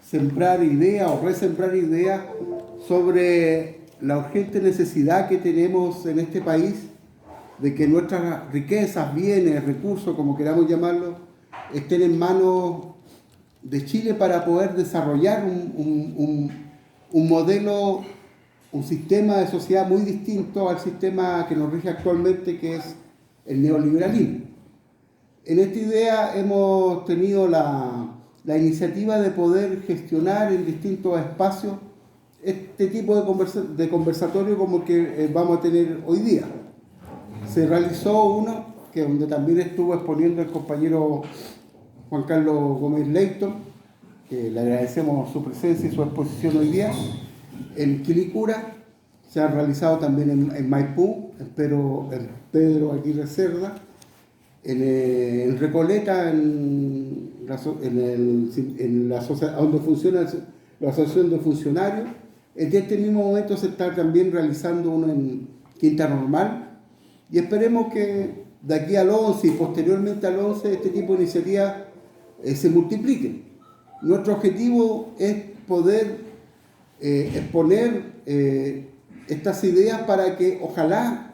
sembrar ideas o resembrar ideas sobre la urgente necesidad que tenemos en este país de que nuestras riquezas, bienes, recursos, como queramos llamarlo, estén en manos de Chile para poder desarrollar un modelo, un sistema de sociedad muy distinto al sistema que nos rige actualmente, que es el neoliberalismo. En esta idea hemos tenido la iniciativa de poder gestionar en distintos espacios este tipo de conversatorio como el que vamos a tener hoy día. Se realizó uno, que donde también estuvo exponiendo el compañero Juan Carlos Gómez Leighton, que le agradecemos su presencia y su exposición hoy día, en Quilicura. Se ha realizado también en Maipú, en Pedro Aguirre Cerda, en Recoleta, donde funciona la Asociación de Funcionarios. En este mismo momento se está también realizando uno en Quinta Normal, y esperemos que de aquí al 11 y posteriormente al 11 este tipo de iniciativas se multipliquen. Nuestro objetivo es poder exponer estas ideas para que ojalá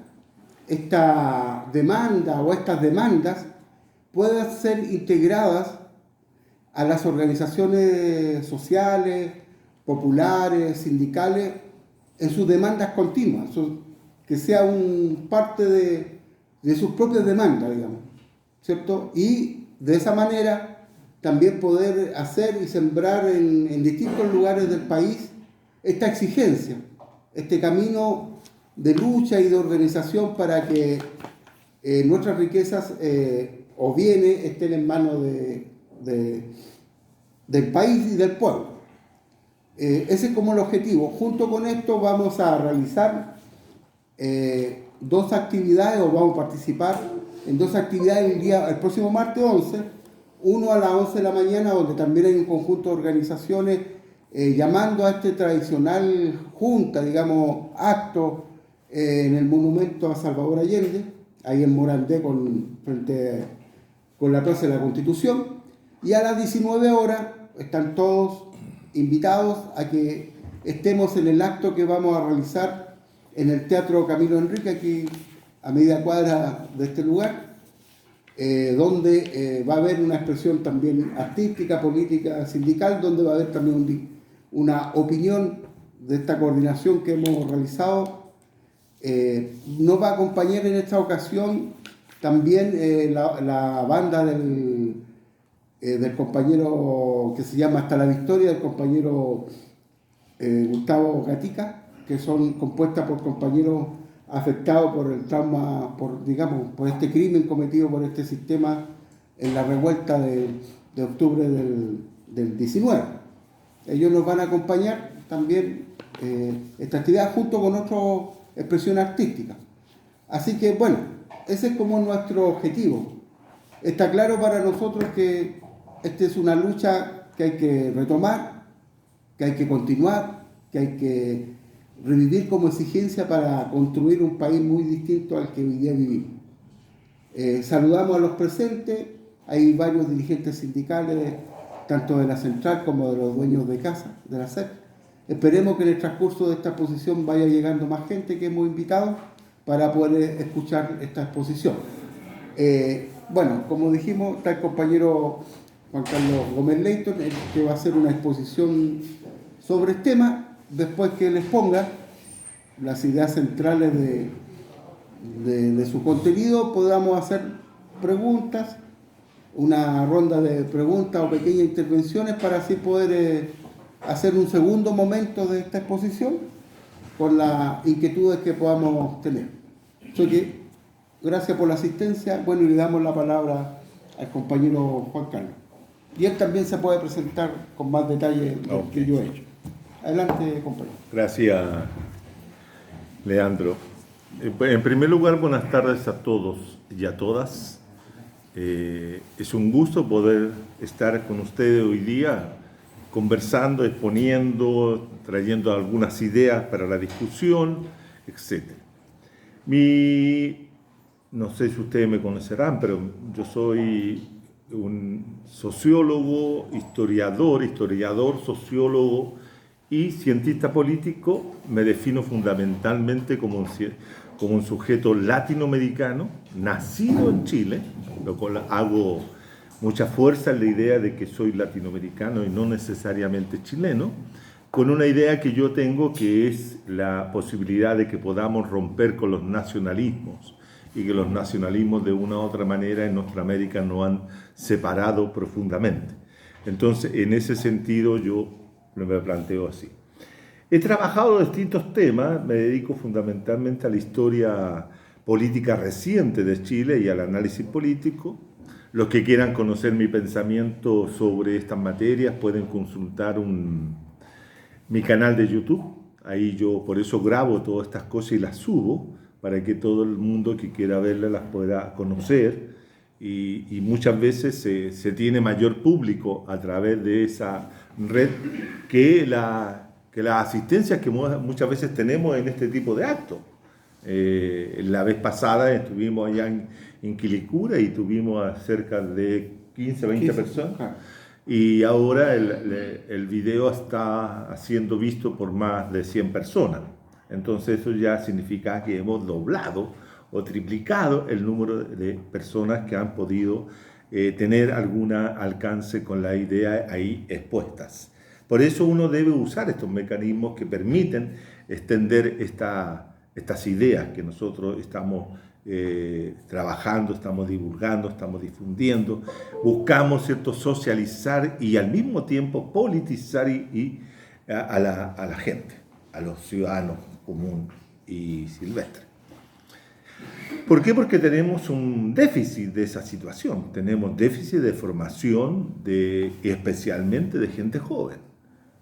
esta demanda o estas demandas puedan ser integradas a las organizaciones sociales, populares, sindicales, en sus demandas continuas, que sea parte de sus propias demandas, digamos, ¿cierto? Y de esa manera también poder hacer y sembrar en distintos lugares del país esta exigencia, este camino de lucha y de organización para que nuestras riquezas o bienes estén en manos del país y del pueblo. Ese es como el objetivo. Junto con esto vamos a realizar dos actividades, o vamos a participar en dos actividades el próximo martes 11, uno a las 11 de la mañana, donde también hay un conjunto de organizaciones llamando a este tradicional junta, digamos, acto en el monumento a Salvador Allende, ahí en Morandé, frente con la Plaza de la Constitución, y a las 19 horas están todos invitados a que estemos en el acto que vamos a realizar en el Teatro Camilo Enrique, aquí a media cuadra de este lugar, donde va a haber una expresión también artística, política, sindical, donde va a haber también una opinión de esta coordinación que hemos realizado. Nos va a acompañar en esta ocasión también la banda del compañero que se llama Hasta la Victoria, del compañero Gustavo Gatica, que son compuestas por compañeros afectados por el trauma, por este crimen cometido por este sistema en la revuelta de octubre del 19. Ellos nos van a acompañar también esta actividad junto con otras expresiones artísticas. Así que bueno, ese es como nuestro objetivo. Está claro para nosotros que esta es una lucha que hay que retomar, que hay que continuar, que hay que revivir como exigencia para construir un país muy distinto al que hoy día vivimos. Saludamos a los presentes, hay varios dirigentes sindicales, tanto de la central como de los dueños de casa, de la SEP. Esperemos que en el transcurso de esta exposición vaya llegando más gente que hemos invitado para poder escuchar esta exposición. Bueno, como dijimos, está el compañero Juan Carlos Gómez Leighton, que va a hacer una exposición sobre el tema. Después que les ponga las ideas centrales de su contenido, podamos hacer preguntas, una ronda de preguntas o pequeñas intervenciones para así poder hacer un segundo momento de esta exposición con las inquietudes que podamos tener. Así que, gracias por la asistencia. Bueno, y le damos la palabra al compañero Juan Carlos. Y él también se puede presentar con más detalle de lo que yo he hecho. Adelante, compañero. Gracias, Leandro. En primer lugar, buenas tardes a todos y a todas. Es un gusto poder estar con ustedes hoy día conversando, exponiendo, trayendo algunas ideas para la discusión, etc. No sé si ustedes me conocerán, pero yo soy un sociólogo, historiador, sociólogo y cientista político. Me defino fundamentalmente como un sujeto latinoamericano, nacido en Chile, lo cual hago mucha fuerza en la idea de que soy latinoamericano y no necesariamente chileno, con una idea que yo tengo, que es la posibilidad de que podamos romper con los nacionalismos, y que los nacionalismos de una u otra manera en nuestra América nos han separado profundamente. Entonces, en ese sentido, yo me planteo así. He trabajado distintos temas, me dedico fundamentalmente a la historia política reciente de Chile y al análisis político. Los que quieran conocer mi pensamiento sobre estas materias pueden consultar mi canal de YouTube. Ahí yo por eso grabo todas estas cosas y las subo, para que todo el mundo que quiera verlas las pueda conocer, y muchas veces se tiene mayor público a través de esa red que las asistencias que muchas veces tenemos en este tipo de actos. La vez pasada estuvimos allá en Quilicura y tuvimos cerca de 15, 20 personas, y ahora el video está siendo visto por más de 100 personas. Entonces eso ya significa que hemos doblado o triplicado el número de personas que han podido tener algún alcance con la idea ahí expuestas. Por eso uno debe usar estos mecanismos que permiten extender estas ideas que nosotros estamos trabajando, estamos divulgando, estamos difundiendo. Buscamos, ¿cierto?, socializar y al mismo tiempo politizar a la gente, a los ciudadanos común y silvestre. ¿Por qué? Porque tenemos un déficit de esa situación. Tenemos déficit de formación, especialmente de gente joven.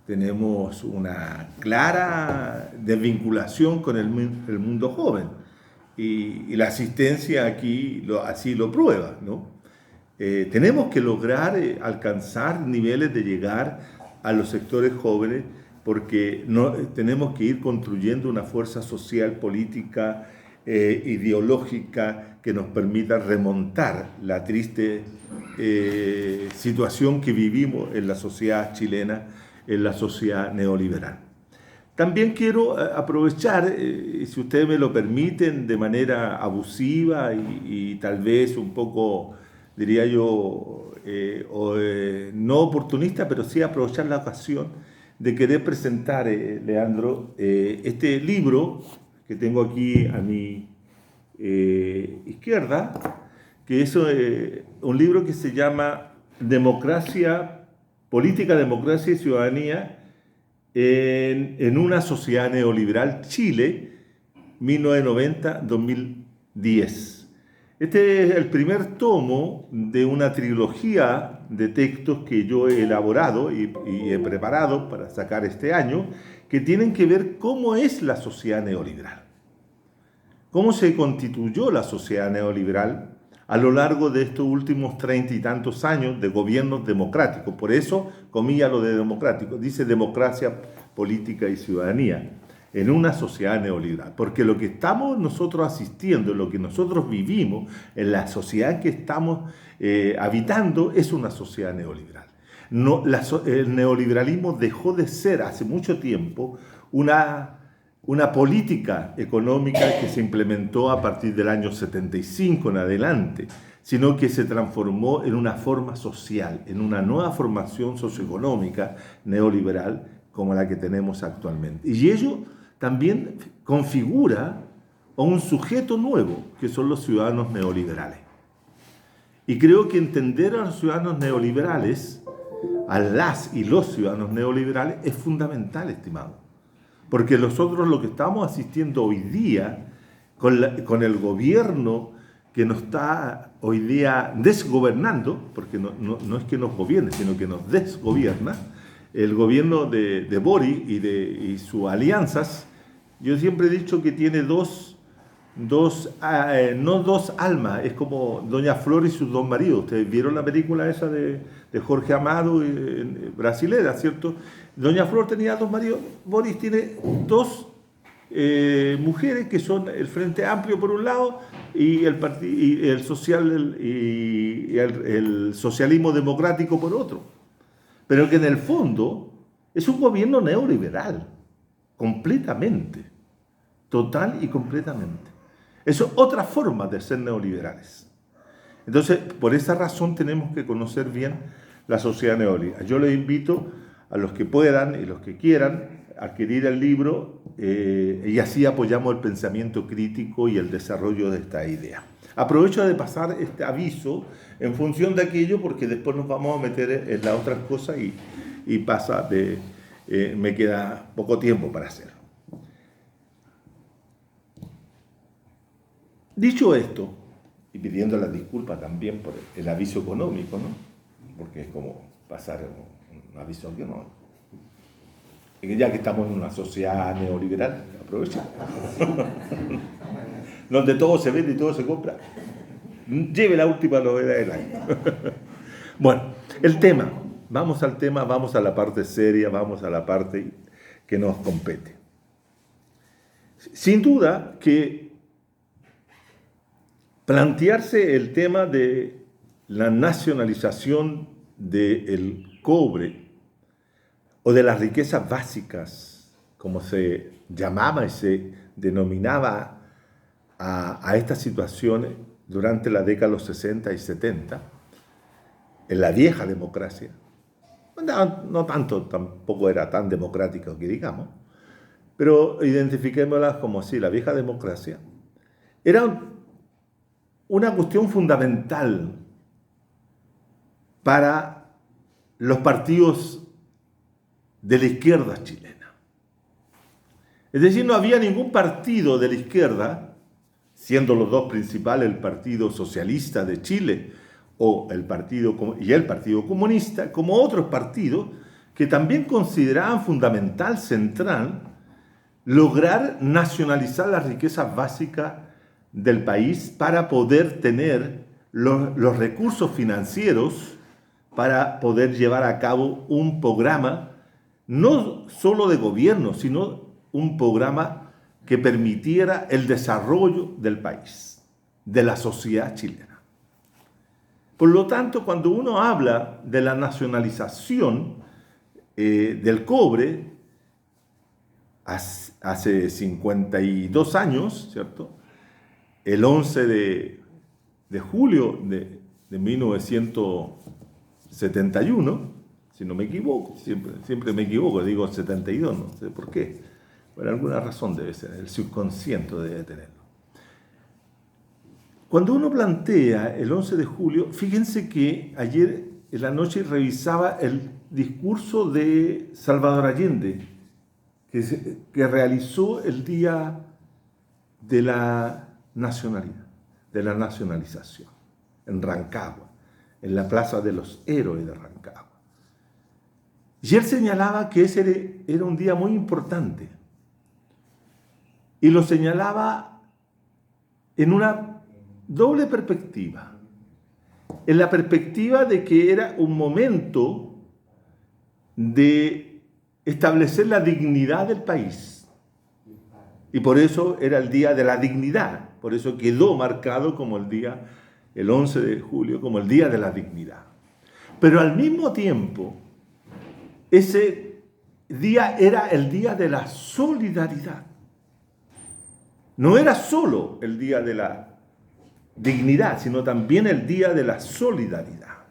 Tenemos una clara desvinculación con el mundo joven. Y la asistencia aquí así lo prueba, ¿no? Tenemos que lograr alcanzar niveles de llegar a los sectores jóvenes, porque tenemos que ir construyendo una fuerza social, política, ideológica, que nos permita remontar la triste situación que vivimos en la sociedad chilena, en la sociedad neoliberal. También quiero aprovechar, si ustedes me lo permiten, de manera abusiva y tal vez un poco, diría yo, no oportunista, pero sí aprovechar la ocasión de querer presentar, Leandro, este libro que tengo aquí a mi izquierda, que es un libro que se llama Política, Democracia y Ciudadanía en una sociedad neoliberal, Chile, 1990-2010. Este es el primer tomo de una trilogía de textos que yo he elaborado y he preparado para sacar este año, que tienen que ver cómo es la sociedad neoliberal, cómo se constituyó la sociedad neoliberal a lo largo de estos últimos 30 y tantos años de gobiernos democráticos. Por eso, comilla lo de democrático, dice democracia, política y ciudadanía, en una sociedad neoliberal. Porque lo que estamos nosotros asistiendo, lo que nosotros vivimos en la sociedad que estamos habitando, es una sociedad neoliberal. El neoliberalismo dejó de ser hace mucho tiempo una política económica que se implementó a partir del año 75 en adelante, sino que se transformó en una forma social, en una nueva formación socioeconómica neoliberal como la que tenemos actualmente. Y ello también configura a un sujeto nuevo, que son los ciudadanos neoliberales. Y creo que entender a los ciudadanos neoliberales, a las y los ciudadanos neoliberales, es fundamental, estimado. Porque nosotros lo que estamos asistiendo hoy día, con el gobierno que nos está hoy día desgobernando, porque no es que nos gobierne, sino que nos desgobierna, el gobierno de Boric y sus alianzas. Yo siempre he dicho que tiene no dos almas, es como Doña Flor y sus dos maridos. Ustedes vieron la película esa de Jorge Amado, brasilera, ¿cierto? Doña Flor tenía dos maridos, Boric tiene dos mujeres, que son el Frente Amplio por un lado y el socialismo democrático por otro. Pero que en el fondo es un gobierno neoliberal, completamente, total y completamente. Eso es otra forma de ser neoliberales. Entonces, por esa razón tenemos que conocer bien la sociedad neoliberal. Yo les invito a los que puedan y los que quieran adquirir el libro y así apoyamos el pensamiento crítico y el desarrollo de esta idea. Aprovecho de pasar este aviso en función de aquello porque después nos vamos a meter en las otras cosas y me queda poco tiempo para hacerlo. Dicho esto, y pidiendo las disculpas también por el aviso económico, ¿no? Porque es como pasar un aviso económico. Ya que estamos en una sociedad neoliberal, aprovechemos. Donde todo se vende y todo se compra. Lleve la última novedad del año. Bueno, el tema. Vamos al tema, vamos a la parte seria, vamos a la parte que nos compete. Sin duda que plantearse el tema de la nacionalización del cobre o de las riquezas básicas, como se llamaba y se denominaba a estas situaciones durante la década de los 60 y 70, en la vieja democracia, no tanto, tampoco era tan democrática que digamos, pero identifiquémoslas como así, la vieja democracia, era una cuestión fundamental para los partidos de la izquierda chilena. Es decir, no había ningún partido de la izquierda, siendo los dos principales el Partido Socialista de Chile y el Partido Comunista, como otros partidos que también consideraban fundamental, central, lograr nacionalizar las riquezas básicas del país para poder tener los recursos financieros para poder llevar a cabo un programa no solo de gobierno, sino un programa que permitiera el desarrollo del país, de la sociedad chilena. Por lo tanto, cuando uno habla de la nacionalización del cobre, hace 52 años, ¿cierto? El 11 de julio de 1971, si no me equivoco, siempre me equivoco, digo 72, no sé por qué, por alguna razón debe ser, el subconsciente debe tenerlo. Cuando uno plantea el 11 de julio, fíjense que ayer en la noche revisaba el discurso de Salvador Allende, que realizó el día de la nacionalidad, de la nacionalización, en Rancagua, en la Plaza de los Héroes de Rancagua. Y él señalaba que ese era un día muy importante. Y lo señalaba en una doble perspectiva. En la perspectiva de que era un momento de establecer la dignidad del país. Y por eso era el Día de la Dignidad. Por eso quedó marcado como el 11 de julio, como el Día de la Dignidad. Pero al mismo tiempo, ese día era el Día de la Solidaridad. No era solo el Día de la Dignidad, sino también el Día de la Solidaridad.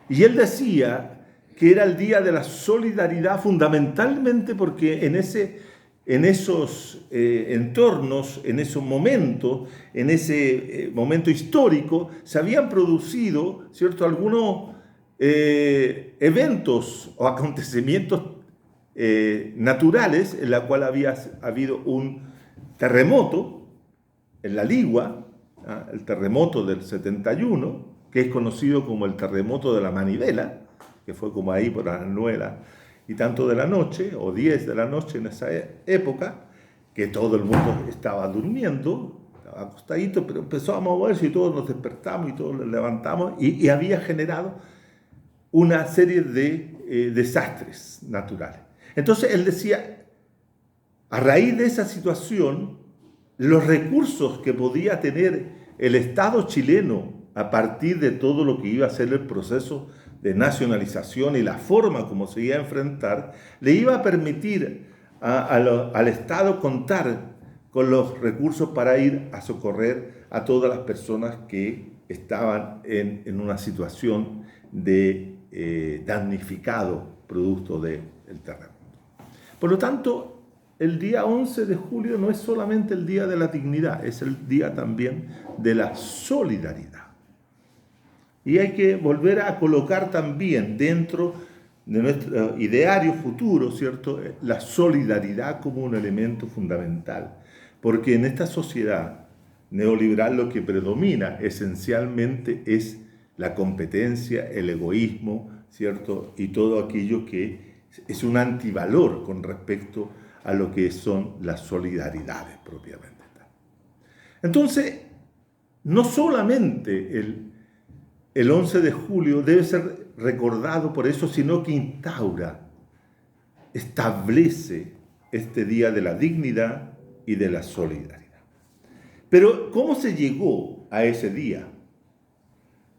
Y él decía que era el Día de la Solidaridad fundamentalmente porque en esos entornos, en esos momentos, en ese momento histórico, se habían producido, ¿cierto?, algunos eventos o acontecimientos naturales en la cual había habido un terremoto en la Ligua, el terremoto del 71, que es conocido como el terremoto de la Manivela, que fue como ahí por las 9 y tanto de la noche, o 10 de la noche en esa época, que todo el mundo estaba durmiendo, estaba acostadito, pero empezó a moverse y todos nos despertamos y todos nos levantamos y había generado una serie de desastres naturales. Entonces él decía, a raíz de esa situación, los recursos que podía tener el Estado chileno a partir de todo lo que iba a ser el proceso de nacionalización y la forma como se iba a enfrentar, le iba a permitir al Estado contar con los recursos para ir a socorrer a todas las personas que estaban en una situación de damnificado producto del terremoto. Por lo tanto, el día 11 de julio no es solamente el día de la dignidad, es el día también de la solidaridad. Y hay que volver a colocar también dentro de nuestro ideario futuro, ¿cierto?, la solidaridad como un elemento fundamental. Porque en esta sociedad neoliberal lo que predomina esencialmente es la competencia, el egoísmo, ¿cierto?, y todo aquello que es un antivalor con respecto a lo que son las solidaridades propiamente tal. Entonces, no solamente el 11 de julio debe ser recordado por eso, sino que instaura, establece este día de la dignidad y de la solidaridad. Pero, ¿cómo se llegó a ese día?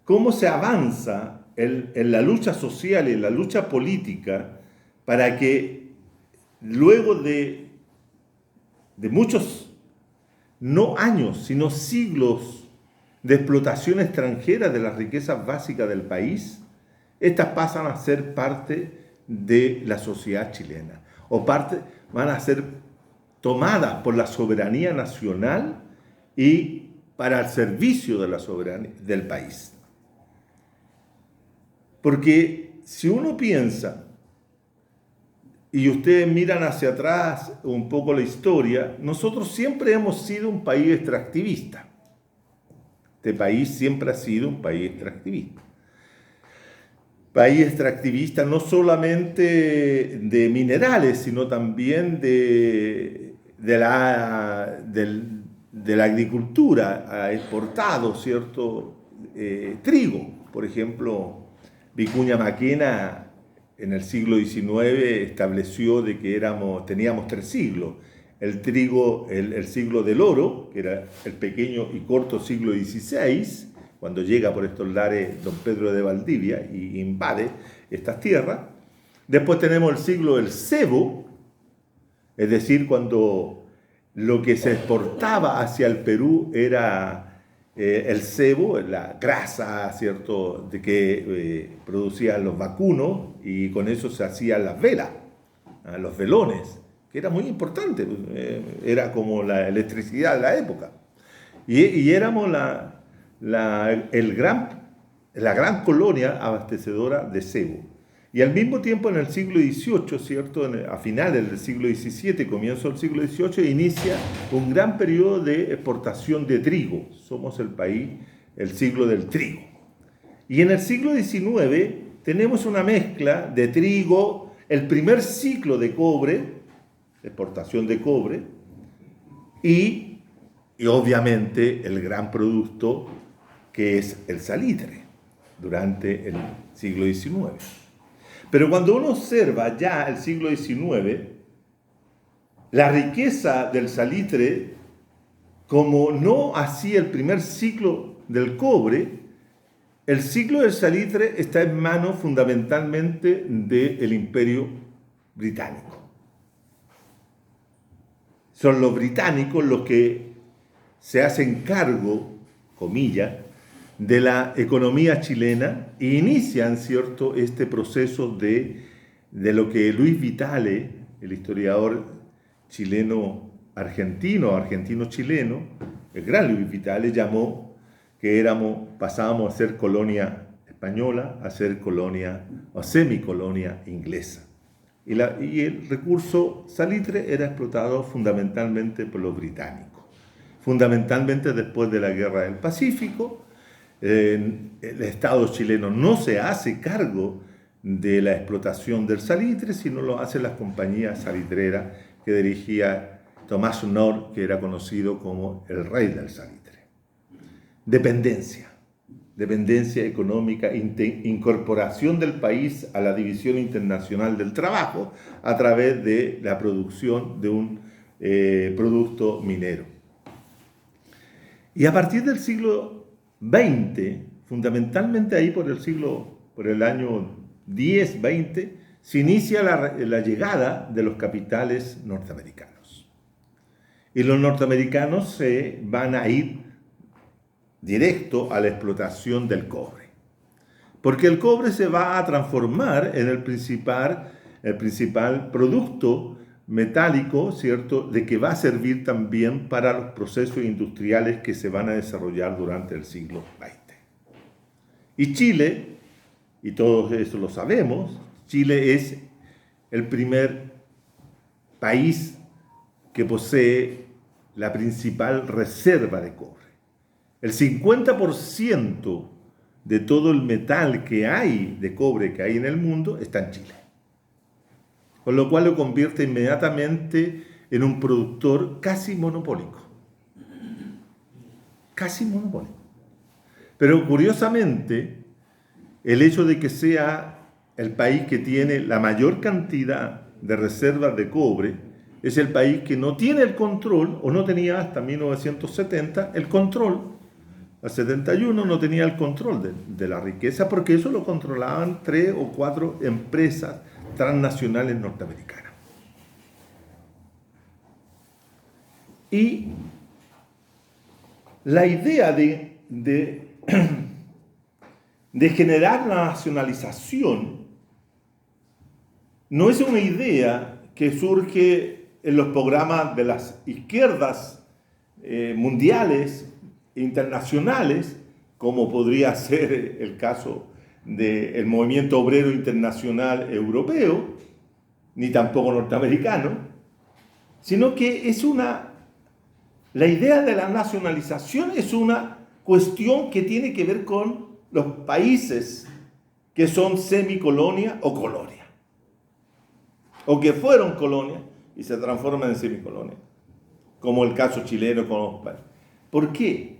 ¿Cómo se avanza en la lucha social y en la lucha política para que luego de muchos, no años, sino siglos de explotación extranjera de las riquezas básicas del país, estas pasan a ser parte de la sociedad chilena, o van a ser tomadas por la soberanía nacional y para el servicio de la soberanía del país? Porque si uno piensa, y ustedes miran hacia atrás un poco la historia, nosotros siempre hemos sido un país extractivista. Este país siempre ha sido un país extractivista. País extractivista no solamente de minerales, sino también de la agricultura. Ha exportado, ¿cierto?, trigo. Por ejemplo, Vicuña Maquena en el siglo XIX estableció de que teníamos 3 siglos. El trigo, el siglo del oro, que era el pequeño y corto siglo XVI, cuando llega por estos lares don Pedro de Valdivia y invade estas tierras. Después tenemos el siglo del cebo, es decir, cuando lo que se exportaba hacia el Perú era el cebo, la grasa, ¿cierto?, de que producían los vacunos, y con eso se hacían las velas, los velones, que era muy importante, era como la electricidad de la época. Y éramos la gran colonia abastecedora de cebo. Y al mismo tiempo, en el siglo XVIII, ¿cierto?, a finales del siglo XVII, comienzo del siglo XVIII, inicia un gran periodo de exportación de trigo. Somos el país, el siglo del trigo. Y en el siglo XIX tenemos una mezcla de trigo, el primer ciclo de cobre, exportación de cobre, y obviamente el gran producto que es el salitre durante el siglo XIX. Pero cuando uno observa ya el siglo XIX, la riqueza del salitre, como no hacía el primer ciclo del cobre, el ciclo del salitre está en manos fundamentalmente del Imperio Británico. Son los británicos los que se hacen cargo, comillas, de la economía chilena e inician, ¿cierto?, este proceso de lo que Luis Vitale, el historiador argentino-chileno, el gran Luis Vitale, llamó que pasábamos a ser colonia española a ser colonia o semicolonia inglesa. Y el recurso salitre era explotado fundamentalmente por los británicos. Fundamentalmente después de la Guerra del Pacífico, el Estado chileno no se hace cargo de la explotación del salitre, sino lo hacen las compañías salitreras que dirigía Tomás Knorr, que era conocido como el rey del salitre. Dependencia económica, incorporación del país a la División Internacional del Trabajo a través de la producción de un producto minero. Y a partir del siglo XX, fundamentalmente ahí por el año 10, 20, se inicia la llegada de los capitales norteamericanos. Y los norteamericanos se van a ir directo a la explotación del cobre. Porque el cobre se va a transformar en el principal producto metálico, ¿cierto?, de que va a servir también para los procesos industriales que se van a desarrollar durante el siglo XX. Y Chile, y todo eso lo sabemos, Chile es el primer país que posee la principal reserva de cobre. El 50% de todo el metal que hay, de cobre que hay en el mundo, está en Chile. Con lo cual lo convierte inmediatamente en un productor casi monopólico. Casi monopólico. Pero curiosamente, el hecho de que sea el país que tiene la mayor cantidad de reservas de cobre es el país que no tiene el control, o no tenía hasta 1970 el control. Al 71 no tenía el control de la riqueza, porque eso lo controlaban 3 o 4 empresas transnacionales norteamericanas. Y la idea de generar la nacionalización no es una idea que surge en los programas de las izquierdas mundiales e internacionales, como podría ser el caso del movimiento obrero internacional europeo, ni tampoco norteamericano, sino que la idea de la nacionalización es una cuestión que tiene que ver con los países que son semicolonia o colonia, o que fueron colonia y se transforman en semicolonia, como el caso chileno con los países. ¿Por qué?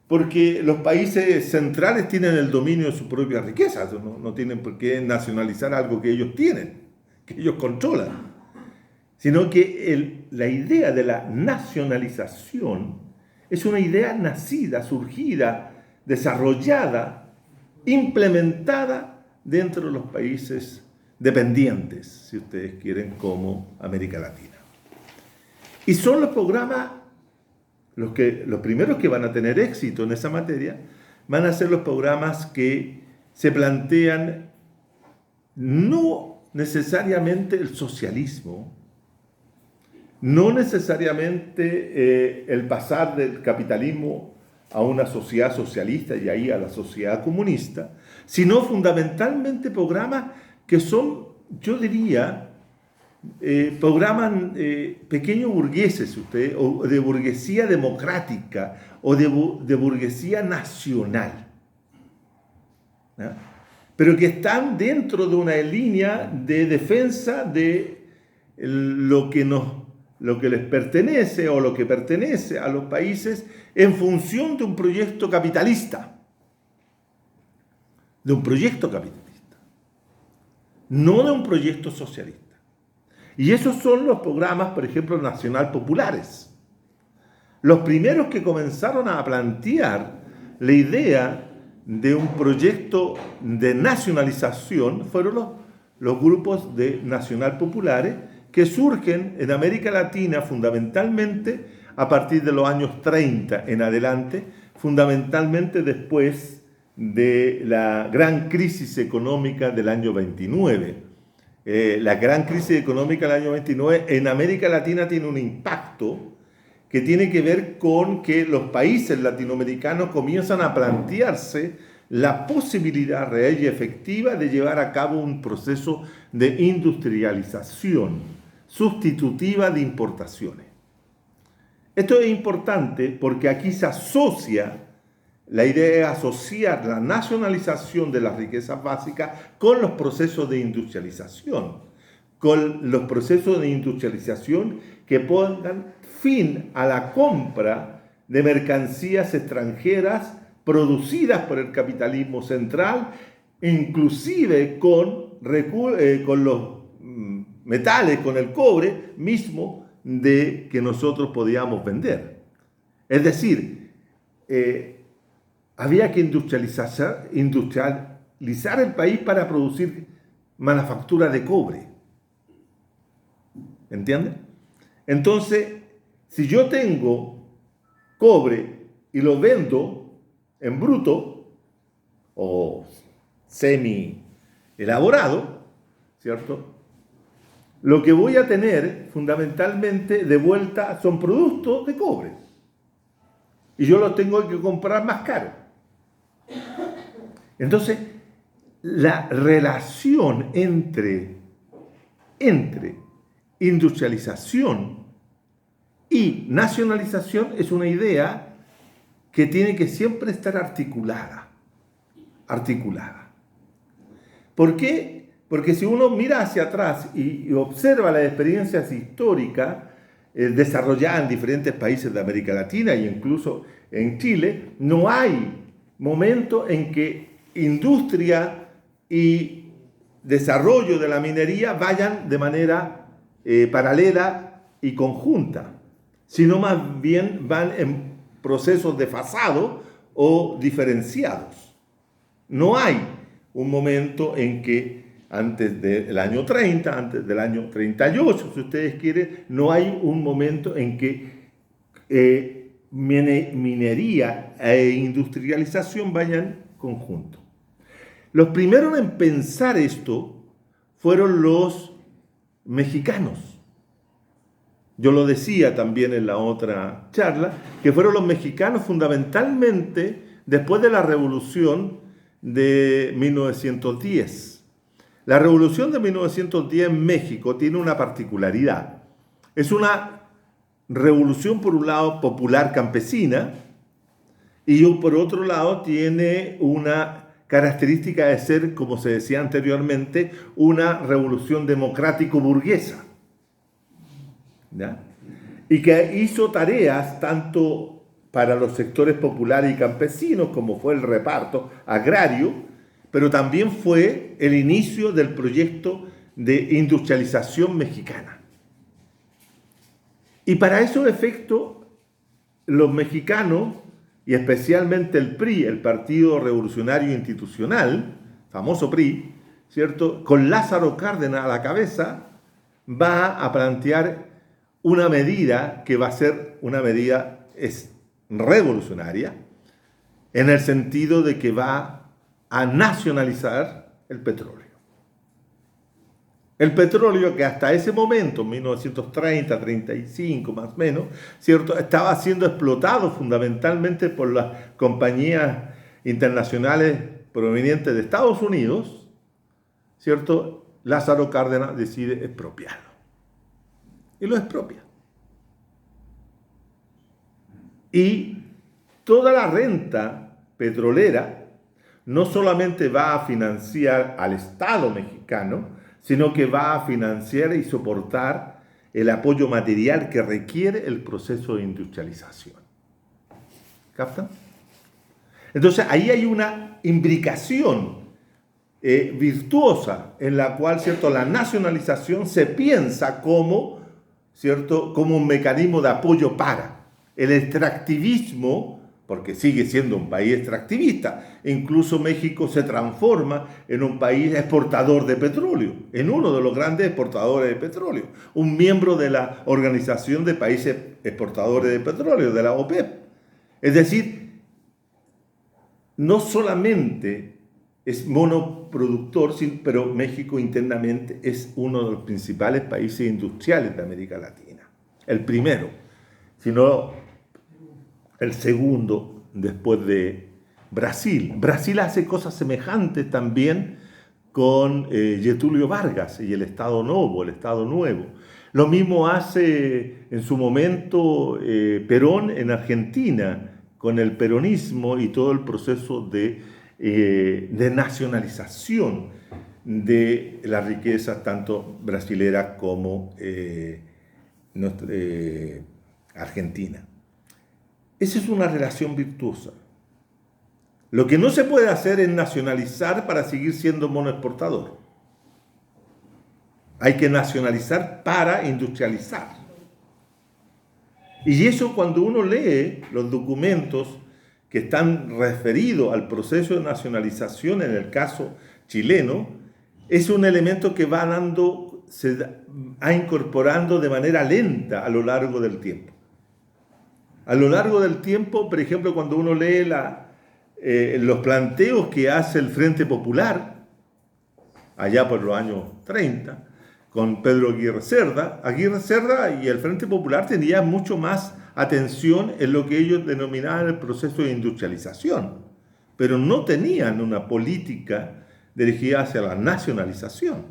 Porque los países centrales tienen el dominio de su propia riqueza, no tienen por qué nacionalizar algo que ellos tienen, que ellos controlan. Sino que la idea de la nacionalización es una idea nacida, surgida, desarrollada, implementada dentro de los países dependientes, si ustedes quieren, como América Latina. Y son los programas, los primeros que van a tener éxito en esa materia, van a ser los programas que se plantean no necesariamente el socialismo, no necesariamente el pasar del capitalismo a una sociedad socialista y ahí a la sociedad comunista, sino fundamentalmente programas que son, yo diría, programas pequeños burgueses, o de burguesía democrática, o de burguesía nacional, ¿no? Pero que están dentro de una línea de defensa de lo que les pertenece o lo que pertenece a los países en función de un proyecto capitalista. De un proyecto capitalista. No de un proyecto socialista. Y esos son los programas, por ejemplo, nacional populares. Los primeros que comenzaron a plantear la idea de un proyecto de nacionalización fueron los grupos de nacional populares, que surgen en América Latina fundamentalmente a partir de los años 30 en adelante, fundamentalmente después de la gran crisis económica del año 29. La gran crisis económica del año 29 en América Latina tiene un impacto que tiene que ver con que los países latinoamericanos comienzan a plantearse la posibilidad real y efectiva de llevar a cabo un proceso de industrialización sustitutiva de importaciones. Esto es importante porque aquí se asocia, la idea es asociar la nacionalización de las riquezas básicas con los procesos de industrialización, con los procesos de industrialización que pongan fin a la compra de mercancías extranjeras producidas por el capitalismo central, inclusive con los metales, con el cobre mismo que nosotros podíamos vender. Es decir, había que industrializar el país para producir manufactura de cobre. ¿Entiendes? Entonces, si yo tengo cobre y lo vendo en bruto o semi elaborado, ¿cierto? Lo que voy a tener fundamentalmente de vuelta son productos de cobre. Y yo los tengo que comprar más caro. Entonces, la relación entre industrialización y nacionalización es una idea que tiene que siempre estar articulada. ¿Por qué? Porque si uno mira hacia atrás y observa las experiencias históricas desarrolladas en diferentes países de América Latina e incluso en Chile, no hay momento en que industria y desarrollo de la minería vayan de manera paralela y conjunta, sino más bien van en procesos desfasados o diferenciados. No hay un momento en que antes del año 30, antes del año 38, si ustedes quieren, no hay un momento en que minería e industrialización vayan conjunto. Los primeros en pensar esto fueron los mexicanos. Yo lo decía también en la otra charla, que fueron los mexicanos fundamentalmente después de la Revolución de 1910. La Revolución de 1910 en México tiene una particularidad. Es una revolución, por un lado, popular campesina, y por otro lado tiene una característica de ser, como se decía anteriormente, una revolución democrático-burguesa. ¿Ya? Y que hizo tareas tanto para los sectores populares y campesinos, como fue el reparto agrario, pero también fue el inicio del proyecto de industrialización mexicana. Y para esos efectos, los mexicanos, y especialmente el PRI, el Partido Revolucionario Institucional, famoso PRI, ¿cierto?, con Lázaro Cárdenas a la cabeza, va a plantear una medida que va a ser una medida revolucionaria, en el sentido de que va a nacionalizar el petróleo. El petróleo que hasta ese momento, 1930, 35 más o menos, ¿cierto?, estaba siendo explotado fundamentalmente por las compañías internacionales provenientes de Estados Unidos, ¿cierto? Lázaro Cárdenas decide expropiarlo. Y lo expropia. Y toda la renta petrolera no solamente va a financiar al Estado mexicano, sino que va a financiar y soportar el apoyo material que requiere el proceso de industrialización. ¿Captan? Entonces ahí hay una imbricación virtuosa en la cual, ¿cierto?, la nacionalización se piensa como, ¿cierto?, como un mecanismo de apoyo para el extractivismo, porque sigue siendo un país extractivista. Incluso México se transforma en un país exportador de petróleo, en uno de los grandes exportadores de petróleo, un miembro de la Organización de Países Exportadores de Petróleo, de la OPEP. Es decir, no solamente es monoproductor, pero México internamente es uno de los principales países industriales de América Latina. El primero, sino el segundo después de Brasil. Brasil hace cosas semejantes también con Getúlio Vargas y el Estado Novo, el Estado Nuevo. Lo mismo hace en su momento Perón en Argentina, con el peronismo y todo el proceso de nacionalización de las riquezas tanto brasileras como argentina. Esa es una relación virtuosa. Lo que no se puede hacer es nacionalizar para seguir siendo monoexportador. Hay que nacionalizar para industrializar. Y eso, cuando uno lee los documentos que están referidos al proceso de nacionalización en el caso chileno, es un elemento que se va incorporando de manera lenta a lo largo del tiempo. A lo largo del tiempo, por ejemplo, cuando uno lee los planteos que hace el Frente Popular, allá por los años 30, con Pedro Aguirre Cerda y el Frente Popular tenían mucho más atención en lo que ellos denominaban el proceso de industrialización, pero no tenían una política dirigida hacia la nacionalización.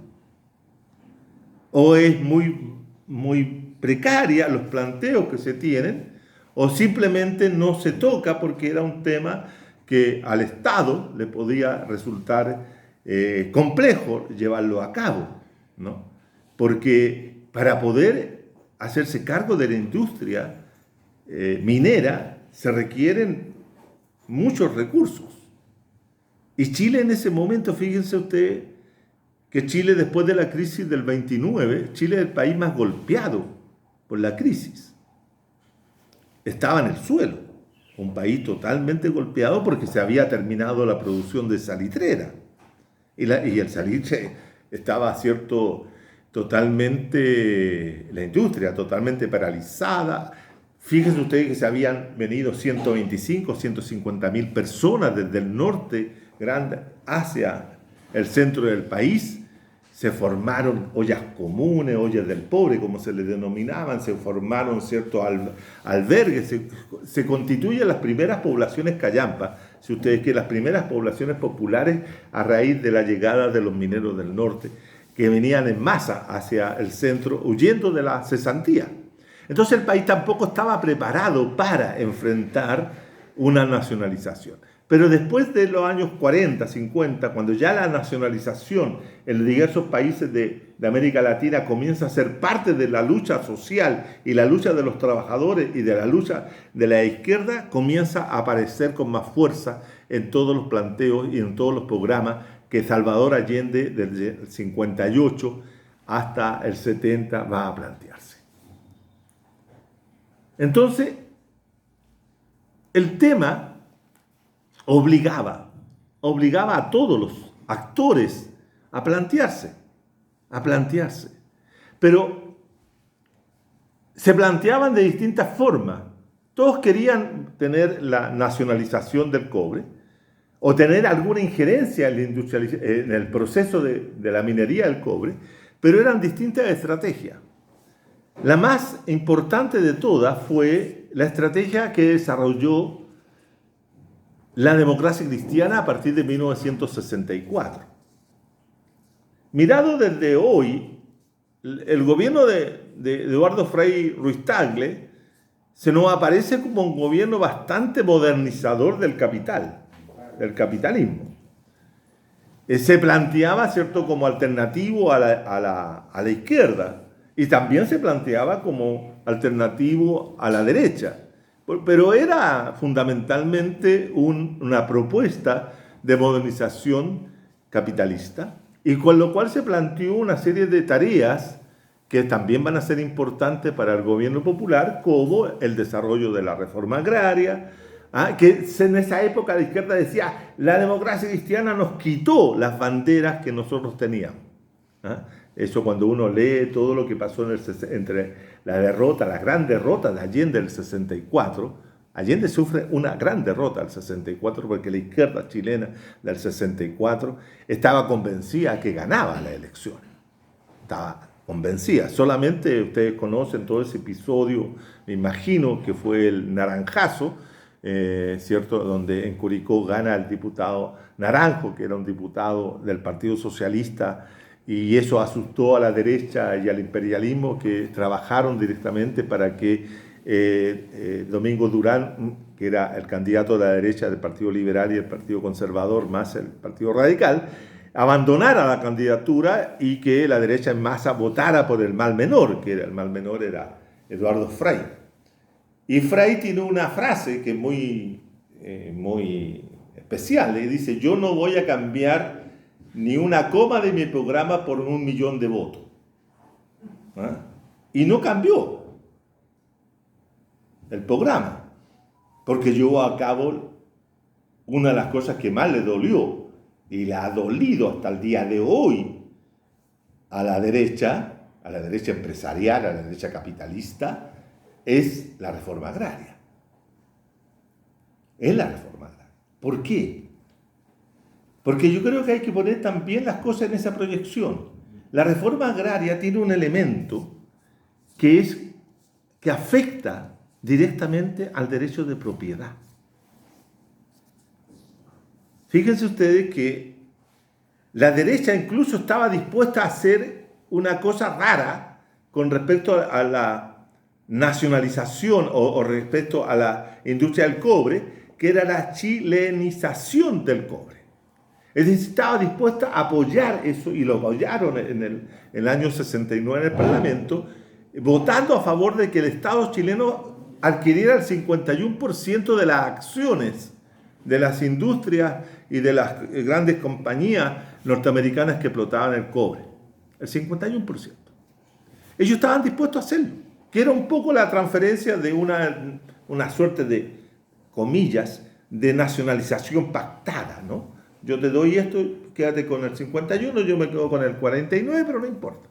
O es muy precaria los planteos que se tienen, o simplemente no se toca porque era un tema que al Estado le podía resultar complejo llevarlo a cabo, ¿no? Porque para poder hacerse cargo de la industria minera se requieren muchos recursos. Y Chile en ese momento, fíjense ustedes, que Chile después de la crisis del 29, Chile es el país más golpeado por la crisis. Estaba en el suelo, un país totalmente golpeado porque se había terminado la producción de salitrera. Y el salitre estaba, totalmente, la industria totalmente paralizada. Fíjense ustedes que se habían venido 125, 150 mil personas desde el norte grande hacia el centro del país. Se formaron ollas comunes, ollas del pobre, como se les denominaban, se formaron ciertos albergues, se constituyen las primeras poblaciones callampas, si ustedes quieren, las primeras poblaciones populares a raíz de la llegada de los mineros del norte, que venían en masa hacia el centro, huyendo de la cesantía. Entonces el país tampoco estaba preparado para enfrentar una nacionalización. Pero después de los años 40, 50, cuando ya la nacionalización en diversos países de América Latina comienza a ser parte de la lucha social y la lucha de los trabajadores y de la lucha de la izquierda, comienza a aparecer con más fuerza en todos los planteos y en todos los programas que Salvador Allende desde el 58 hasta el 70 va a plantearse. Entonces, el tema obligaba a todos los actores a plantearse. Pero se planteaban de distintas formas. Todos querían tener la nacionalización del cobre o tener alguna injerencia en el proceso de la minería del cobre, pero eran distintas estrategias. La más importante de todas fue la estrategia que desarrolló la democracia cristiana a partir de 1964. Mirado desde hoy, el gobierno de Eduardo Frei Ruiz-Tagle se nos aparece como un gobierno bastante modernizador del capitalismo. Se planteaba, ¿cierto?, como alternativo a la izquierda, y también se planteaba como alternativo a la derecha. Pero era fundamentalmente una propuesta de modernización capitalista, y con lo cual se planteó una serie de tareas que también van a ser importantes para el gobierno popular, como el desarrollo de la reforma agraria, que en esa época la izquierda decía, la democracia cristiana nos quitó las banderas que nosotros teníamos. Eso cuando uno lee todo lo que pasó entre la gran derrota de Allende del 64, Allende sufre una gran derrota del 64 porque la izquierda chilena del 64 estaba convencida que ganaba la elección. Estaba convencida. Solamente ustedes conocen todo ese episodio, me imagino que fue el Naranjazo, ¿cierto? Donde en Curicó gana el diputado Naranjo, que era un diputado del Partido Socialista, y eso asustó a la derecha y al imperialismo, que trabajaron directamente para que Domingo Durán, que era el candidato de la derecha del Partido Liberal y el Partido Conservador, más el Partido Radical, abandonara la candidatura y que la derecha en masa votara por el mal menor, que el mal menor era Eduardo Frei. Y Frei tiene una frase que es muy especial, y dice, yo no voy a cambiar ni una coma de mi programa por 1 millón de votos. Y no cambió el programa, porque llevó a cabo una de las cosas que más le dolió y le ha dolido hasta el día de hoy a la derecha empresarial, a la derecha capitalista, es la reforma agraria. Es la reforma agraria. ¿Por qué? Porque yo creo que hay que poner también las cosas en esa proyección. La reforma agraria tiene un elemento que afecta directamente al derecho de propiedad. Fíjense ustedes que la derecha incluso estaba dispuesta a hacer una cosa rara con respecto a la nacionalización o respecto a la industria del cobre, que era la chilenización del cobre. Es decir, estaba dispuesta a apoyar eso, y lo apoyaron en el año 69 en el Parlamento, votando a favor de que el Estado chileno adquiriera el 51% de las acciones de las industrias y de las grandes compañías norteamericanas que explotaban el cobre. El 51%. Ellos estaban dispuestos a hacerlo, que era un poco la transferencia de una suerte de, comillas, de nacionalización pactada, ¿no? Yo te doy esto, quédate con el 51, yo me quedo con el 49, pero no importa.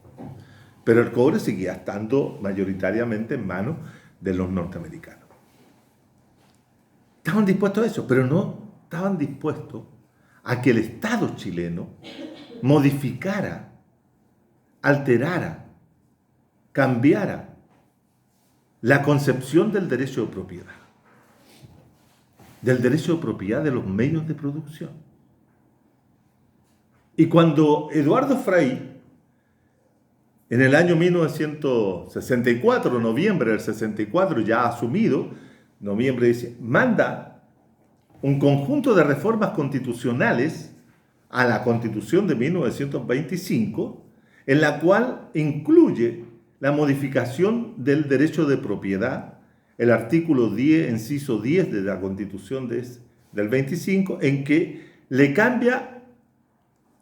Pero el cobre seguía estando mayoritariamente en manos de los norteamericanos. Estaban dispuestos a eso, pero no estaban dispuestos a que el Estado chileno modificara, alterara, cambiara la concepción del derecho de propiedad, del derecho de propiedad de los medios de producción. Y cuando Eduardo Frei, en el año 1964, noviembre del 64, ya asumido, noviembre dice, manda un conjunto de reformas constitucionales a la Constitución de 1925, en la cual incluye la modificación del derecho de propiedad, el artículo 10, inciso 10 de la Constitución del 25, en que le cambia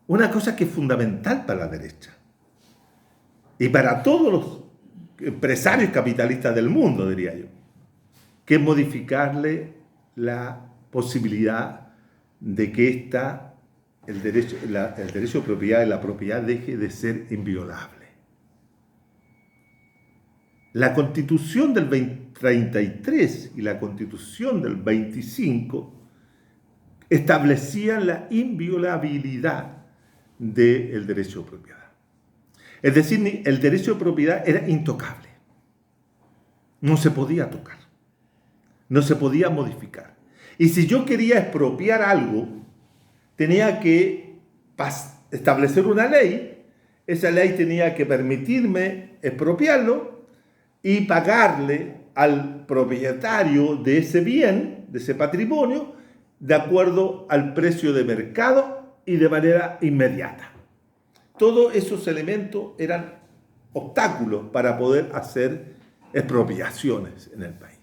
una cosa que es fundamental para la derecha y para todos los empresarios capitalistas del mundo, diría yo, que es modificarle la posibilidad de que el derecho de propiedad y la propiedad deje de ser inviolable. La Constitución del 33 y la Constitución del 25 establecían la inviolabilidad del derecho de propiedad. Es decir, el derecho de propiedad era intocable. No se podía tocar. No se podía modificar. Y si yo quería expropiar algo, tenía que establecer una ley. Esa ley tenía que permitirme expropiarlo y pagarle al propietario de ese bien, de ese patrimonio, de acuerdo al precio de mercado y de manera inmediata. Todos esos elementos eran obstáculos para poder hacer expropiaciones en el país.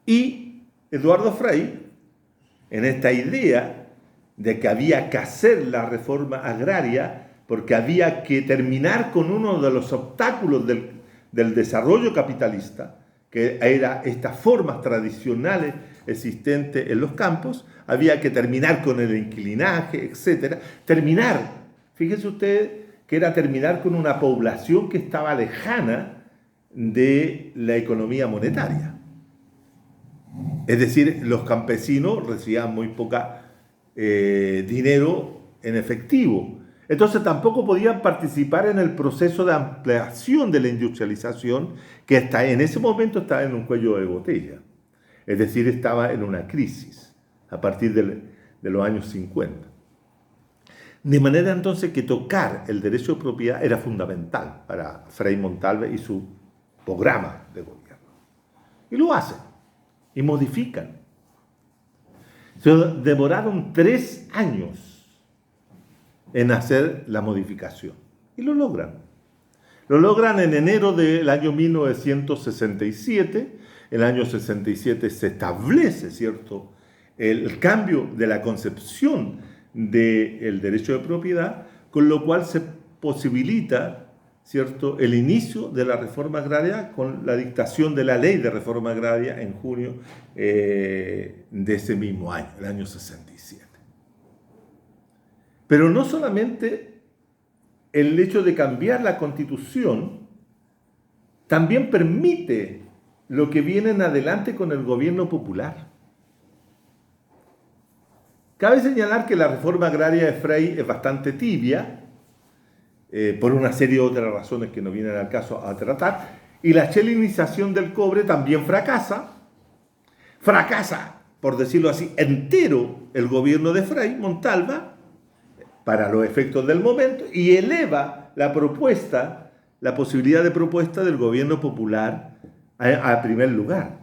Y Eduardo Frei, en esta idea de que había que hacer la reforma agraria porque había que terminar con uno de los obstáculos del desarrollo capitalista, que era estas formas tradicionales existentes en los campos, había que terminar con el inquilinaje, etc. Fíjense ustedes que era terminar con una población que estaba lejana de la economía monetaria. Es decir, los campesinos recibían muy poca dinero en efectivo. Entonces tampoco podían participar en el proceso de ampliación de la industrialización, que en ese momento estaba en un cuello de botella. Es decir, estaba en una crisis a partir de los años 50. De manera entonces que tocar el derecho de propiedad era fundamental para Frei Montalva y su programa de gobierno. Y lo hacen, y modifican. Se demoraron 3 años en hacer la modificación. Y lo logran. Lo logran en enero del año 1967. En el año 67 se establece, ¿cierto?, el cambio de la concepción del derecho de propiedad, con lo cual se posibilita, ¿cierto?, el inicio de la reforma agraria con la dictación de la ley de reforma agraria en junio de ese mismo año, el año 67. Pero no solamente el hecho de cambiar la Constitución, también permite lo que viene en adelante con el gobierno popular. Cabe señalar que la reforma agraria de Frei es bastante tibia, por una serie de otras razones que no vienen al caso a tratar, y la chelinización del cobre también fracasa, por decirlo así, entero el gobierno de Frei Montalva, para los efectos del momento, y eleva la posibilidad de propuesta del gobierno popular a primer lugar.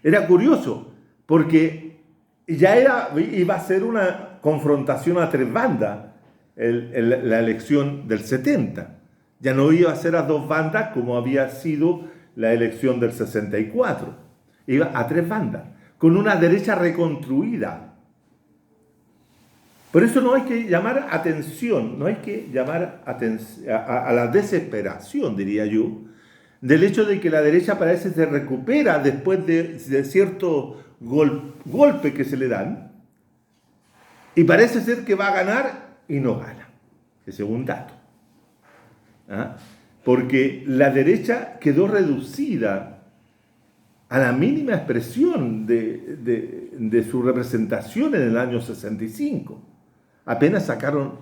Era curioso, porque ya iba a ser una confrontación a tres bandas la elección del 70. Ya no iba a ser a dos bandas como había sido la elección del 64. Iba a tres bandas, con una derecha reconstruida. Por eso no hay que llamar atención, no hay que llamar a la desesperación, diría yo, del hecho de que la derecha parece se recupera después de ciertos golpes que se le dan, y parece ser que va a ganar y no gana. Ese es un dato. ¿Ah? Porque la derecha quedó reducida a la mínima expresión de su representación en el año 65. Apenas sacaron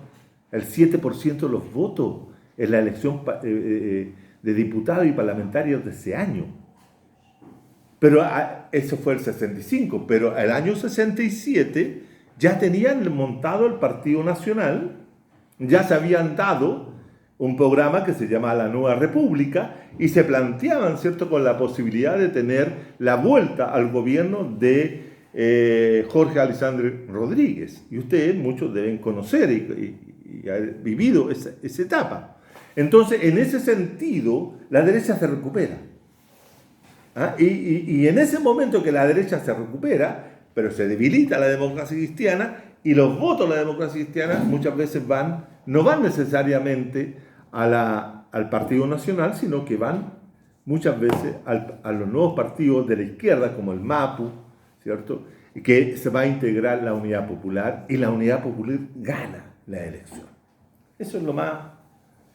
el 7% de los votos en la elección de diputados y parlamentarios de ese año. Pero eso fue el 65, pero el año 67 ya tenían montado el Partido Nacional, ya se habían dado un programa que se llama La Nueva República y se planteaban, ¿cierto?, con la posibilidad de tener la vuelta al gobierno de Jorge Alessandri Rodríguez. Y ustedes, muchos deben conocer y haber vivido esa etapa. Entonces, en ese sentido, la derecha se recupera. ¿Ah? Y en ese momento que la derecha se recupera, pero se debilita la democracia cristiana, y los votos de la democracia cristiana muchas veces no van necesariamente al Partido Nacional, sino que van muchas veces a los nuevos partidos de la izquierda, como el MAPU, ¿cierto?, que se va a integrar la Unidad Popular, y la Unidad Popular gana la elección. Eso es lo más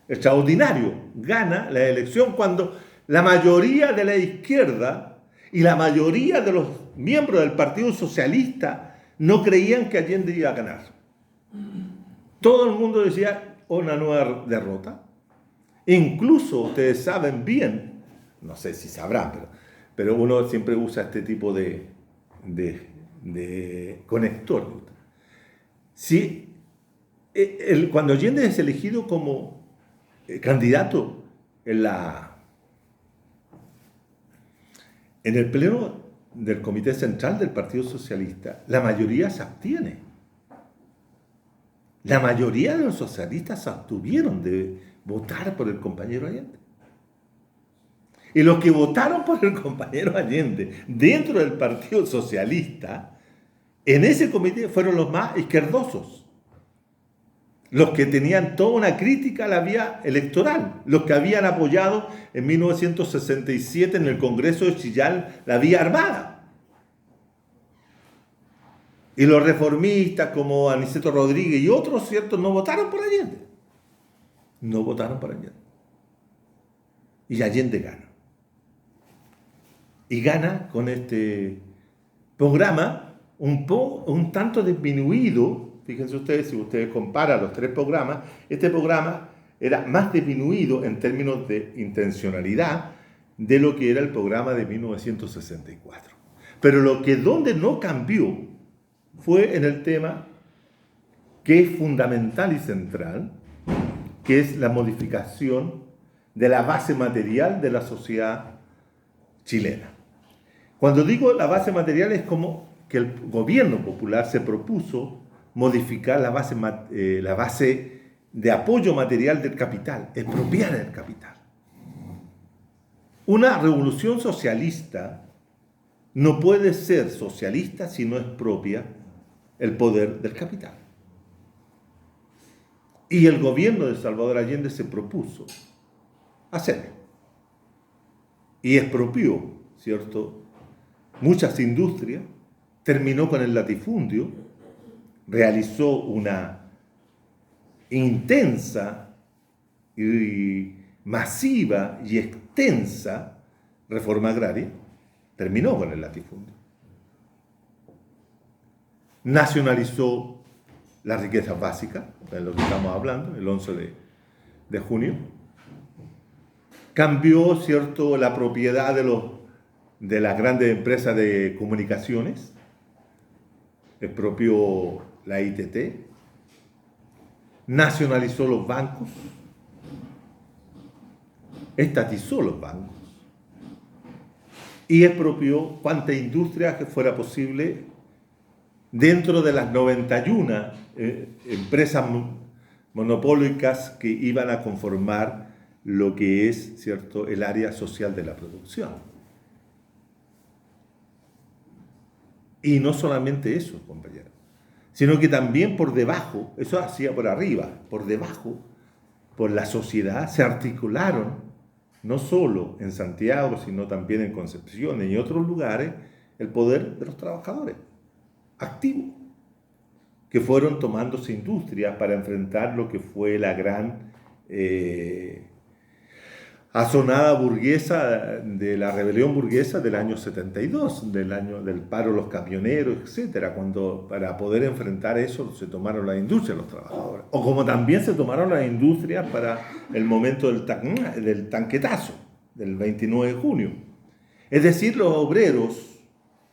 extraordinario. Gana la elección cuando la mayoría de la izquierda y la mayoría de los miembros del Partido Socialista no creían que Allende iba a ganar. Todo el mundo decía una nueva derrota. Incluso ustedes saben bien, no sé si sabrán, pero uno siempre usa este tipo de conector. Si, cuando Allende es elegido como candidato en el pleno del Comité Central del Partido Socialista, la mayoría se abstiene. La mayoría de los socialistas se abstuvieron de votar por el compañero Allende. Y los que votaron por el compañero Allende dentro del Partido Socialista, en ese comité fueron los más izquierdosos. Los que tenían toda una crítica a la vía electoral, los que habían apoyado en 1967 en el Congreso de Chillán la vía armada. Y los reformistas como Aniceto Rodríguez y otros, ¿cierto?, no votaron por Allende. No votaron por Allende. Y Allende gana. Y gana con este programa un tanto disminuido. Fíjense ustedes, si ustedes comparan los tres programas, este programa era más disminuido en términos de intencionalidad de lo que era el programa de 1964. Pero donde no cambió fue en el tema que es fundamental y central, que es la modificación de la base material de la sociedad chilena. Cuando digo la base material, es como que el gobierno popular se propuso modificar la base de apoyo material del capital, expropiar el capital. Una revolución socialista no puede ser socialista si no expropia el poder del capital. Y el gobierno de Salvador Allende se propuso hacerlo. Y expropió, ¿cierto?, muchas industrias, terminó con el latifundio, realizó una intensa y masiva y extensa reforma agraria, terminó con el latifundio. Nacionalizó las riquezas básicas, de lo que estamos hablando, el 11 de junio. Cambió, ¿cierto?, la propiedad de las grandes empresas de comunicaciones, expropió la ITT, nacionalizó los bancos, estatizó los bancos y expropió cuanta industria que fuera posible dentro de las 91 empresas monopólicas que iban a conformar lo que es, ¿cierto?, el área social de la producción. Y no solamente eso, compañeros, sino que también por debajo, eso hacía por arriba, por debajo, por la sociedad se articularon, no solo en Santiago, sino también en Concepción y otros lugares, el poder de los trabajadores activos, que fueron tomándose industrias para enfrentar lo que fue la gran asonada burguesa de la rebelión burguesa del año 72, del año del paro de los camioneros, etcétera, cuando para poder enfrentar eso se tomaron las industrias los trabajadores, o como también se tomaron las industrias para el momento del tanquetazo del 29 de junio. Es decir, los obreros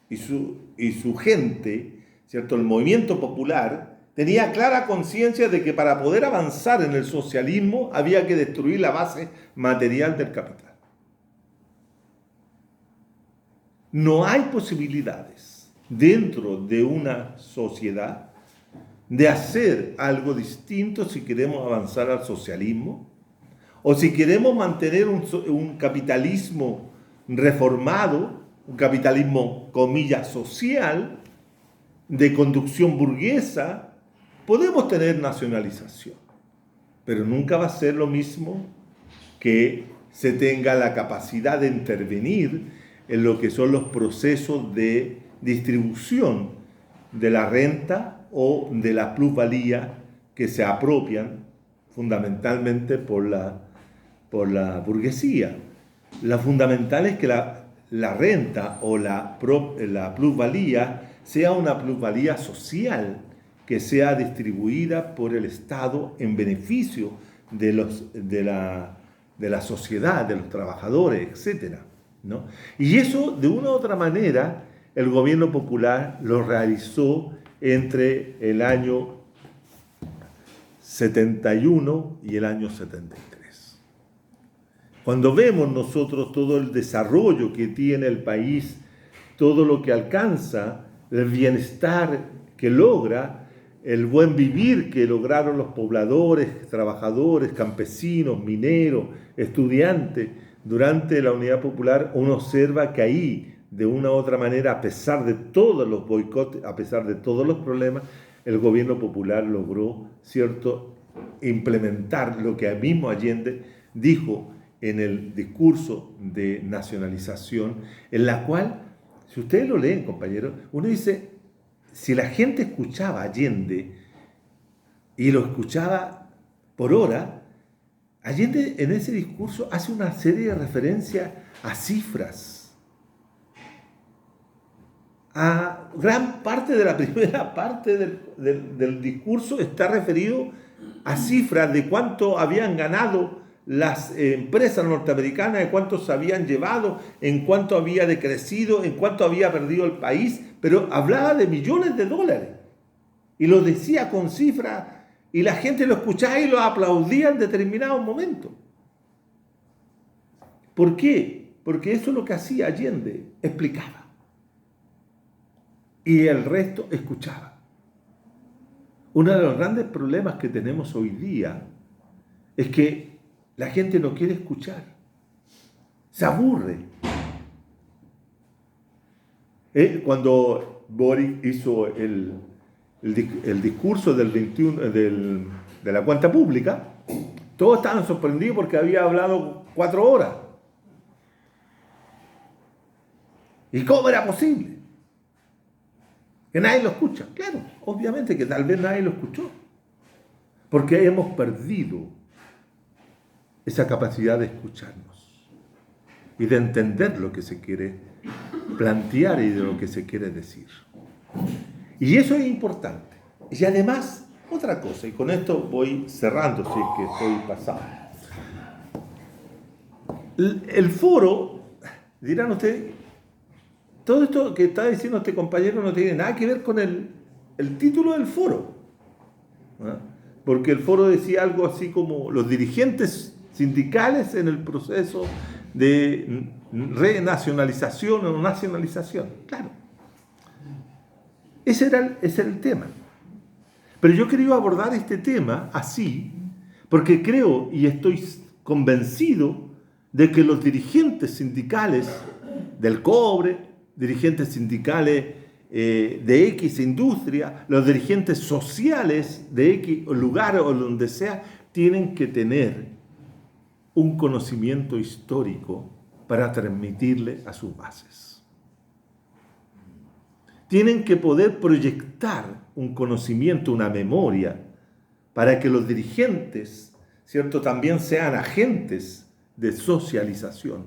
y su gente, ¿cierto?, el movimiento popular tenía clara conciencia de que para poder avanzar en el socialismo había que destruir la base material del capital. No hay posibilidades dentro de una sociedad de hacer algo distinto si queremos avanzar al socialismo o si queremos mantener un capitalismo reformado, un capitalismo, comillas, social, de conducción burguesa. Podemos tener nacionalización, pero nunca va a ser lo mismo que se tenga la capacidad de intervenir en lo que son los procesos de distribución de la renta o de la plusvalía que se apropian fundamentalmente por la burguesía. Lo fundamental es que la renta o la plusvalía sea una plusvalía social, que sea distribuida por el Estado en beneficio de la sociedad, de los trabajadores, etc., ¿no? Y eso, de una u otra manera, el gobierno popular lo realizó entre el año 71 y el año 73. Cuando vemos nosotros todo el desarrollo que tiene el país, todo lo que alcanza, el bienestar que logra, el buen vivir que lograron los pobladores, trabajadores, campesinos, mineros, estudiantes, durante la Unidad Popular, uno observa que ahí, de una u otra manera, a pesar de todos los boicotes, a pesar de todos los problemas, el gobierno popular logró, ¿cierto?, implementar lo que el mismo Allende dijo en el discurso de nacionalización, en la cual, si ustedes lo leen, compañeros, uno dice, si la gente escuchaba a Allende y lo escuchaba por hora, Allende en ese discurso hace una serie de referencias a cifras. A gran parte de la primera parte del discurso está referido a cifras de cuánto habían ganado las empresas norteamericanas, de cuánto se habían llevado, en cuánto había decrecido, en cuánto había perdido el país, pero hablaba de millones de dólares y lo decía con cifras y la gente lo escuchaba y lo aplaudía en determinado momento. ¿Por qué? Porque eso es lo que hacía Allende, explicaba y el resto escuchaba. Uno de los grandes problemas que tenemos hoy día es que la gente no quiere escuchar, se aburre. Cuando Boric hizo el discurso del de la cuenta pública, todos estaban sorprendidos porque había hablado 4 horas. ¿Y cómo era posible? Que nadie lo escucha. Claro, obviamente que tal vez nadie lo escuchó. Porque hemos perdido esa capacidad de escucharnos y de entender lo que se quiere plantear y de lo que se quiere decir. Y eso es importante. Y además, otra cosa, y con esto voy cerrando, si es que estoy pasado. El foro, dirán ustedes, todo esto que está diciendo este compañero no tiene nada que ver con el título del foro. ¿No? Porque el foro decía algo así como los dirigentes sindicales en el proceso de renacionalización o nacionalización. Claro. Ese era el tema. Pero yo quería abordar este tema así, porque creo y estoy convencido de que los dirigentes sindicales del cobre, dirigentes sindicales de X industria, los dirigentes sociales de X lugar o donde sea, tienen que tener un conocimiento histórico para transmitirle a sus bases. Tienen que poder proyectar un conocimiento, una memoria, para que los dirigentes, ¿cierto?, también sean agentes de socialización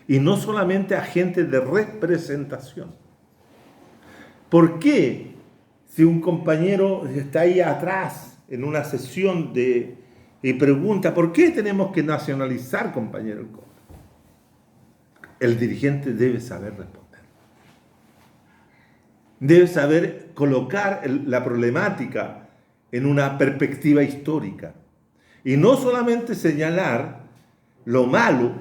y no solamente agentes de representación. ¿Por qué si un compañero está ahí atrás en una sesión y pregunta ¿por qué tenemos que nacionalizar, compañero? El dirigente debe saber responder. Debe saber colocar la problemática en una perspectiva histórica. Y no solamente señalar lo malo,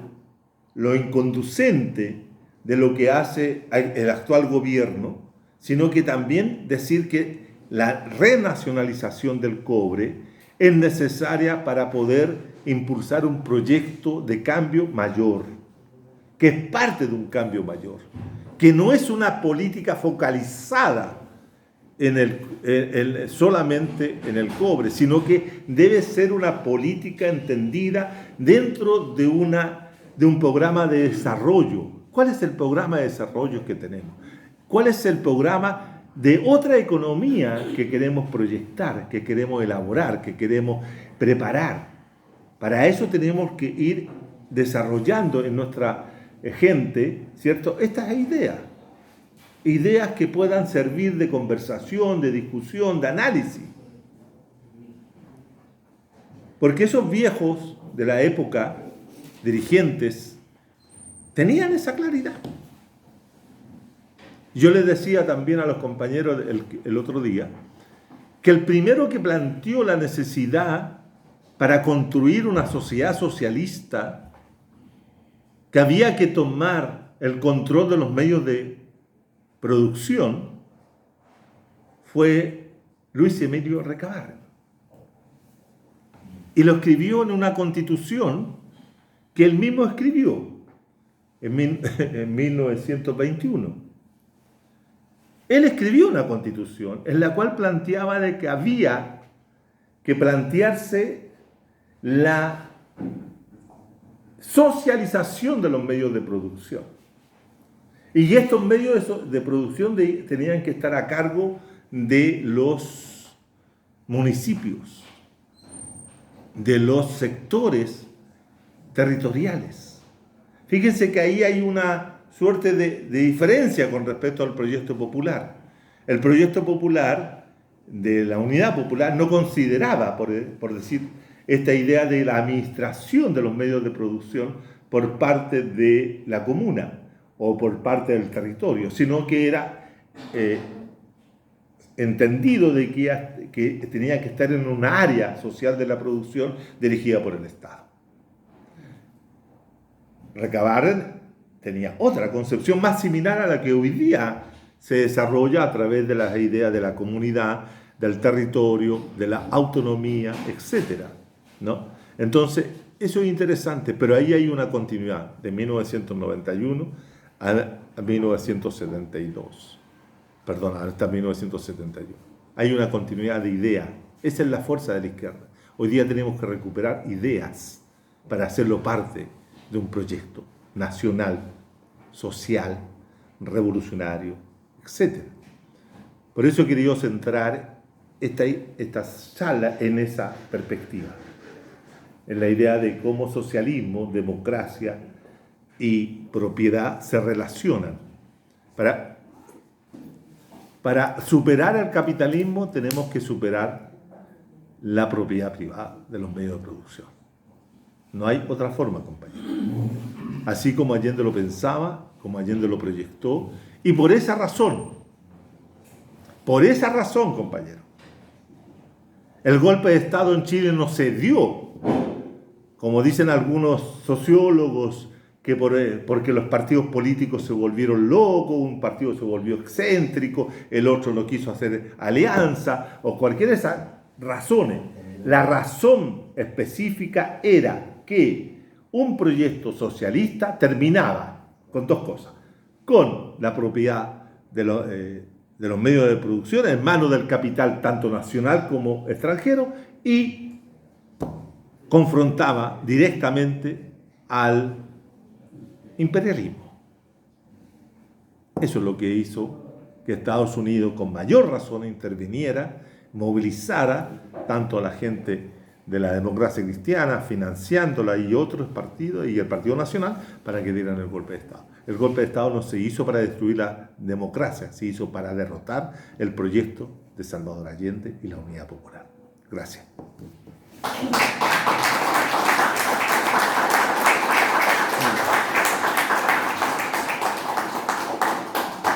lo inconducente de lo que hace el actual gobierno, sino que también decir que la renacionalización del cobre es necesaria para poder impulsar un proyecto de cambio mayor, que es parte de un cambio mayor, que no es una política focalizada solamente en el cobre, sino que debe ser una política entendida dentro de un programa de desarrollo. ¿Cuál es el programa de desarrollo que tenemos? ¿Cuál es el programa de otra economía que queremos proyectar, que queremos elaborar, que queremos preparar? Para eso tenemos que ir desarrollando en nuestra gente, ¿cierto?, estas ideas que puedan servir de conversación, de discusión, de análisis. Porque esos viejos de la época, dirigentes, tenían esa claridad. Yo les decía también a los compañeros el otro día que el primero que planteó la necesidad para construir una sociedad socialista, que había que tomar el control de los medios de producción, fue Luis Emilio Recabarren. Y lo escribió en una constitución que él mismo escribió en 1921. Él escribió una constitución en la cual planteaba de que había que plantearse la socialización de los medios de producción. Y estos medios de producción tenían que estar a cargo de los municipios, de los sectores territoriales. Fíjense que ahí hay una suerte de diferencia con respecto al proyecto popular. El proyecto popular de la Unidad Popular no consideraba, por decir, esta idea de la administración de los medios de producción por parte de la comuna o por parte del territorio, sino que era entendido de que tenía que estar en una área social de la producción dirigida por el Estado. Recabarren tenía otra concepción más similar a la que hoy día se desarrolla a través de las ideas de la comunidad, del territorio, de la autonomía, etc., ¿no? Entonces, eso es interesante, pero ahí hay una continuidad de 1991 a 1972. Perdón, hasta 1971. Hay una continuidad de ideas. Esa es la fuerza de la izquierda. Hoy día tenemos que recuperar ideas para hacerlo parte de un proyecto nacional, social, revolucionario, etc. Por eso he querido centrar esta charla en esa perspectiva, en la idea de cómo socialismo, democracia y propiedad se relacionan. Para superar el capitalismo tenemos que superar la propiedad privada de los medios de producción. No hay otra forma, compañero. Así como Allende lo pensaba, como Allende lo proyectó, y por esa razón, compañero, el golpe de Estado en Chile no se dio, como dicen algunos sociólogos, que porque los partidos políticos se volvieron locos, un partido se volvió excéntrico, el otro no quiso hacer alianza, o cualquiera de esas razones. La razón específica era que un proyecto socialista terminaba con dos cosas: con la propiedad de los medios de producción en manos del capital tanto nacional como extranjero, y confrontaba directamente al imperialismo. Eso es lo que hizo que Estados Unidos con mayor razón interviniera, movilizara tanto a la gente de la democracia cristiana, financiándola, y otros partidos, y el Partido Nacional, para que dieran el golpe de Estado. El golpe de Estado no se hizo para destruir la democracia, se hizo para derrotar el proyecto de Salvador Allende y la Unidad Popular. Gracias.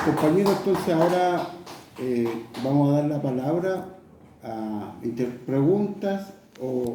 Compañeros, entonces ahora vamos a dar la palabra a preguntas o